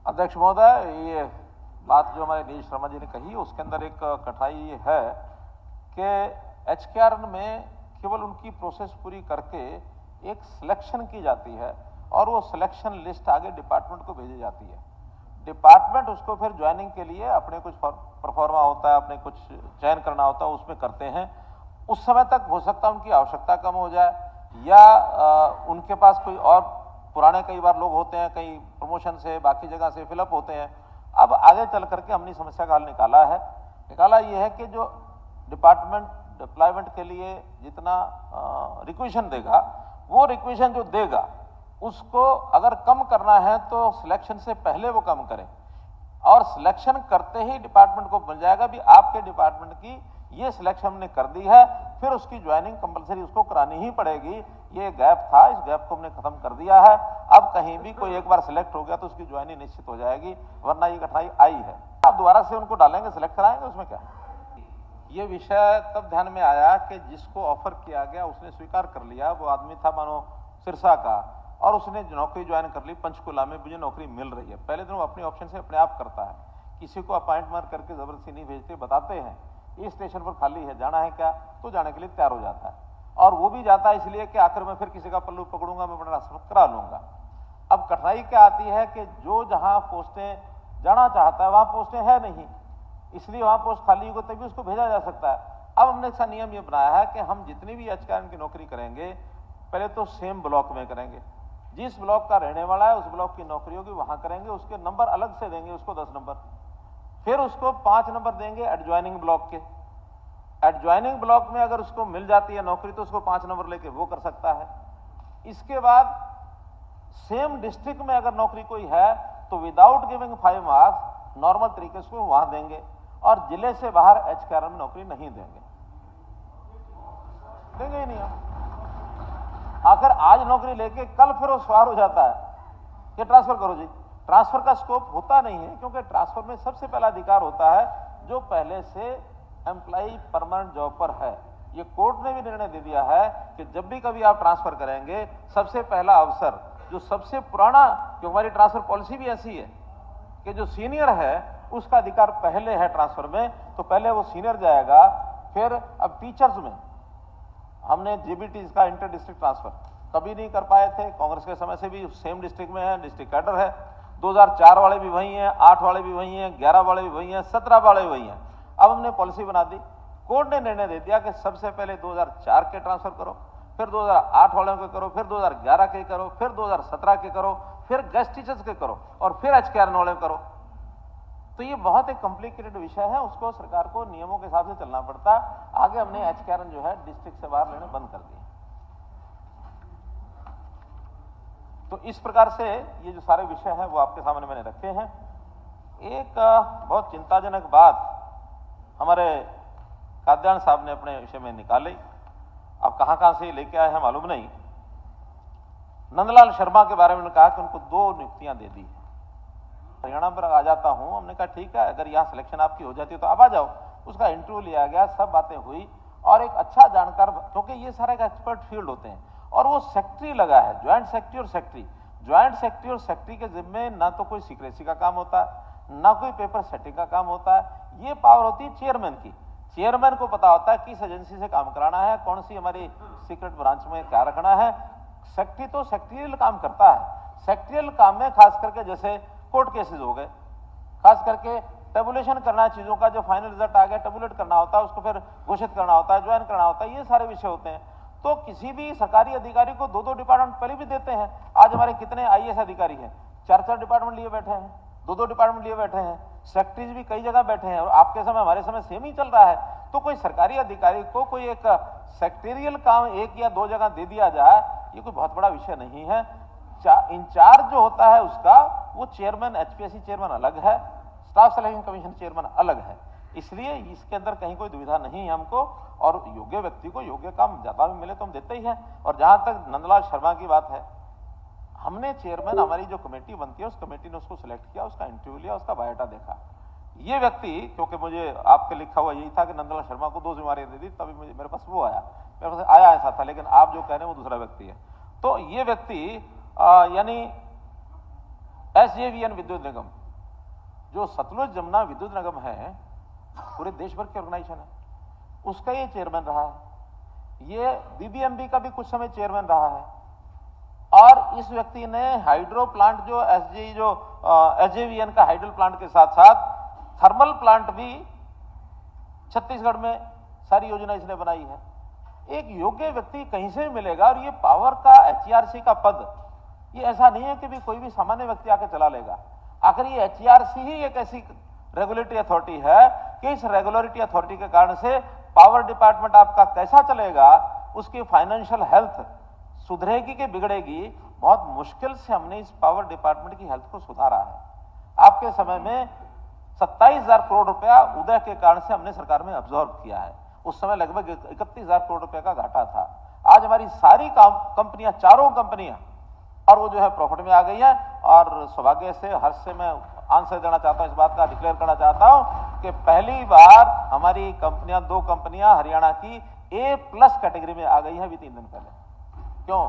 अध्यक्ष महोदय, ये बात जो हमारे नीरज शर्मा जी ने कही उसके अंदर एक कठिनाई ये है कि एचकेआरएन में केवल उनकी प्रोसेस पूरी करके एक सिलेक्शन की जाती है और वो सिलेक्शन लिस्ट आगे डिपार्टमेंट को भेजी जाती है। डिपार्टमेंट उसको फिर ज्वाइनिंग के लिए अपने कुछ परफॉर्मा होता है, अपने कुछ चयन करना होता है, उसमें करते हैं। उस समय तक हो सकता है उनकी आवश्यकता कम हो जाए या उनके पास कोई और पुराने कई बार लोग होते हैं, कई प्रमोशन से बाकी जगह से फिलअप होते हैं। अब आगे चल करके हमने समस्या का हल निकाला ये है कि जो डिपार्टमेंट डिप्लॉयमेंट के लिए जितना रिक्वेशन देगा, वो रिक्वेशन जो देगा उसको अगर कम करना है तो सिलेक्शन से पहले वो कम करें और सिलेक्शन करते ही डिपार्टमेंट को मिल जाएगा भी आपके डिपार्टमेंट की ये सिलेक्शन हमने कर दी है, फिर उसकी ज्वाइनिंग कंपलसरी उसको करानी ही पड़ेगी। ये गैप था, इस गैप को हमने खत्म कर दिया है। अब कहीं भी कोई एक बार सिलेक्ट हो गया तो उसकी ज्वाइनिंग निश्चित हो जाएगी, वरना ये कठिनाई आई है। आप दोबारा से उनको डालेंगे, सिलेक्ट कराएंगे, उसमें क्या। ये विषय तब ध्यान में आया कि जिसको ऑफर किया गया उसने स्वीकार कर लिया। वो आदमी था मानो सिरसा का और उसने नौकरी ज्वाइन कर ली। पंचकुला में मुझे नौकरी मिल रही है। पहले दिन वो अपने ऑप्शन से अपने आप करता है, किसी को अपॉइंटमेंट करके जबरदस्ती नहीं भेजते। बताते हैं ये स्टेशन पर खाली है, जाना है क्या, तो जाने के लिए तैयार हो जाता है और वो भी जाता है इसलिए कि आखिर में फिर किसी का पल्लू पकड़ूंगा, मैं बड़ा ट्रांसफर करा लूंगा। अब कठिनाई क्या आती है कि जो जहां पोस्टें जाना चाहता है वहां पोस्टें है नहीं, इसलिए वहां पोस्ट खाली हो तभी उसको भेजा जा सकता है। अब हमने ऐसा नियम ये बनाया है कि हम जितनी भी एचकेआरएन की नौकरी करेंगे पहले तो सेम ब्लॉक में करेंगे। जिस ब्लॉक का रहने वाला है उस ब्लॉक की नौकरी होगी वहां करेंगे, उसके नंबर अलग से देंगे, उसको 10 नंबर, फिर उसको 5 नंबर देंगे एडज्वाइनिंग ब्लॉक के। एडज्वाइनिंग ब्लॉक में अगर उसको मिल जाती है नौकरी तो उसको 5 नंबर लेके वो कर सकता है। इसके बाद सेम डिस्ट्रिक्ट में अगर नौकरी कोई है तो विदाउट गिविंग 5 मार्क्स नॉर्मल तरीके से वहां देंगे और जिले से बाहर एचकेआरएन में नौकरी नहीं देंगे ही नहीं। आखिर आज नौकरी लेके कल फिर वो सवार हो जाता है कि ट्रांसफर करो जी। ट्रांसफर का स्कोप होता नहीं है, क्योंकि ट्रांसफर में सबसे पहला अधिकार होता है जो पहले से एम्प्लॉय परमानेंट जॉब पर है। ये कोर्ट ने भी निर्णय दे दिया है कि जब भी कभी आप ट्रांसफर करेंगे सबसे पहला अवसर जो सबसे पुराना, जो हमारी ट्रांसफर पॉलिसी भी ऐसी है कि जो सीनियर है उसका अधिकार पहले है ट्रांसफर में, तो पहले वो सीनियर जाएगा। फिर अब टीचर्स में हमने जेबीटी का इंटर डिस्ट्रिक्ट ट्रांसफर कभी नहीं कर पाए थे, कांग्रेस के समय से भी सेम डिस्ट्रिक्ट में है, डिस्ट्रिक्ट कैडर है। 2004 वाले भी वही हैं, 8 वाले भी वही हैं, 11 वाले भी वही हैं, 17 वाले भी वही हैं। अब हमने पॉलिसी बना दी, कोर्ट ने निर्णय दे दिया कि सबसे पहले 2004 के ट्रांसफर करो, फिर 2008 वालों के करो, फिर 2011 के करो, फिर 2017 के करो, फिर गेस्ट टीचर्स के करो और फिर एचकेआरएन वाले करो। तो ये बहुत एक कॉम्प्लिकेटेड विषय है, उसको सरकार को नियमों के हिसाब से चलना पड़ता। आगे हमने एचकेआरएन जो है डिस्ट्रिक्ट से बाहर लेने बंद कर दिए। तो इस प्रकार से ये जो सारे विषय हैं वो आपके सामने मैंने रखे हैं। एक बहुत चिंताजनक बात हमारे काद्यान साहब ने अपने विषय में निकाली। अब कहां से लेके आए हैं मालूम नहीं। नंदलाल शर्मा के बारे में कहा कि उनको 2 नियुक्तियां दे दी। हरियाणा पर आ जाता हूं, हमने कहा ठीक है, अगर यहाँ सिलेक्शन आपकी हो जाती है तो आप आ जाओ। उसका इंटरव्यू लिया गया, सब बातें हुई और एक अच्छा जानकार, क्योंकि ये सारे एक्सपर्ट फील्ड होते हैं और वो सेक्रेटरी लगा है, ज्वाइंट सेक्रेटरी और सेक्रेटरी। ज्वाइंट सेक्रेटरी और सेक्रेटरी के जिम्मे ना तो कोई सीक्रेसी का काम होता है, ना कोई पेपर सेटिंग का काम होता है। ये पावर होती है चेयरमैन की। चेयरमैन को पता होता है किस एजेंसी से काम कराना है, कौन सी हमारी सीक्रेट ब्रांच में क्या रखना है। सेक्रेटरी तो सेक्रेटरियल काम करता है। सेक्रेटरियल काम में खास करके जैसे कोर्ट केसेस हो गए, खास करके टेबुलेशन करना है चीजों का, जो फाइनल रिजल्ट आ गया टेबुलेट करना होता है, उसको फिर घोषित करना होता है, ज्वाइन करना होता है, ये सारे विषय होते हैं। तो किसी भी सरकारी अधिकारी को 2-2 डिपार्टमेंट पहले भी देते हैं। आज हमारे कितने आईएएस अधिकारी हैं, 4-4 डिपार्टमेंट लिए बैठे हैं, 2-2 डिपार्टमेंट लिए बैठे हैं, सेक्रेटरीज भी कई जगह बैठे हैं और आपके समय हमारे समय सेम ही चल रहा है। तो कोई सरकारी अधिकारी को कोई एक सेक्रेटरियल काम 1 या 2 जगह दे दिया जाए, ये कोई बहुत बड़ा विषय नहीं है। इंचार्ज जो होता है उसका, वो चेयरमैन, एचपीएससी चेयरमैन अलग है, स्टाफ सिलेक्शन कमीशन चेयरमैन अलग है। इसलिए इसके अंदर कहीं कोई दुविधा नहीं है हमको, और योग्य व्यक्ति को योग्य काम ज्यादा भी मिले तो हम देते ही हैं। और जहां तक नंदलाल शर्मा की बात है, हमने चेयरमैन, हमारी जो कमेटी बनती है उस कमेटी ने उसको सिलेक्ट किया, उसका इंटरव्यू लिया, उसका बायोडाटा देखा। ये व्यक्ति, क्योंकि मुझे आपके लिखा हुआ यही था कि नंदलाल शर्मा को 2 जिम्मेदारियां दे दी, तभी मुझे मेरे पास वो आया, मेरे पास आया ऐसा था, लेकिन आप जो कह रहे हैं वो दूसरा व्यक्ति है। तो ये व्यक्ति यानी SJVN विद्युत निगम, जो सतलुज जमुना विद्युत निगम है, पूरे देश भर की ऑर्गेनाइजेशन है, उसका ये चेयरमैन रहा है। ये BBMB का भी कुछ समय चेयरमैन रहा है। और इस व्यक्ति ने हाइड्रो प्लांट जो SJVN का हाइड्रो प्लांट के साथ साथ थर्मल प्लांट भी छत्तीसगढ़ में सारी योजना इसने बनाई है। एक योग्य व्यक्ति कहीं से भी मिलेगा। और ये पावर का HERC का पद, ये ऐसा नहीं है कि भी कोई भी सामान्य व्यक्ति आके चला लेगा। आखिर ये HERC ही एक ऐसी रेगुलेटरी अथॉरिटी है कि इस रेगुलेटरी अथॉरिटी के कारण से पावर डिपार्टमेंट आपका कैसा चलेगा, उसकी फाइनेंशियल हेल्थ सुधरेगी कि बिगड़ेगी, बहुत मुश्किल से हमने इस पावर डिपार्टमेंट की हेल्थ को सुधारा है। आपके समय में 27,000 करोड़ रुपया उदय के कारण से हमने सरकार में अब्जॉर्ब किया है। उस समय लगभग 31,000 करोड़ रुपए का घाटा था। आज हमारी सारी कंपनियां, चारों कंपनियां, और वो जो है प्रॉफिट में आ गई है। और सौभाग्य से, हर्ष से मैं आंसर देना चाहता हूं, इस बात का डिक्लेयर करना चाहता हूं कि पहली बार हमारी कंपनियां, 2 कंपनियां हरियाणा की A+ कैटेगरी में आ गई है अभी 3 दिन पहले। क्यों?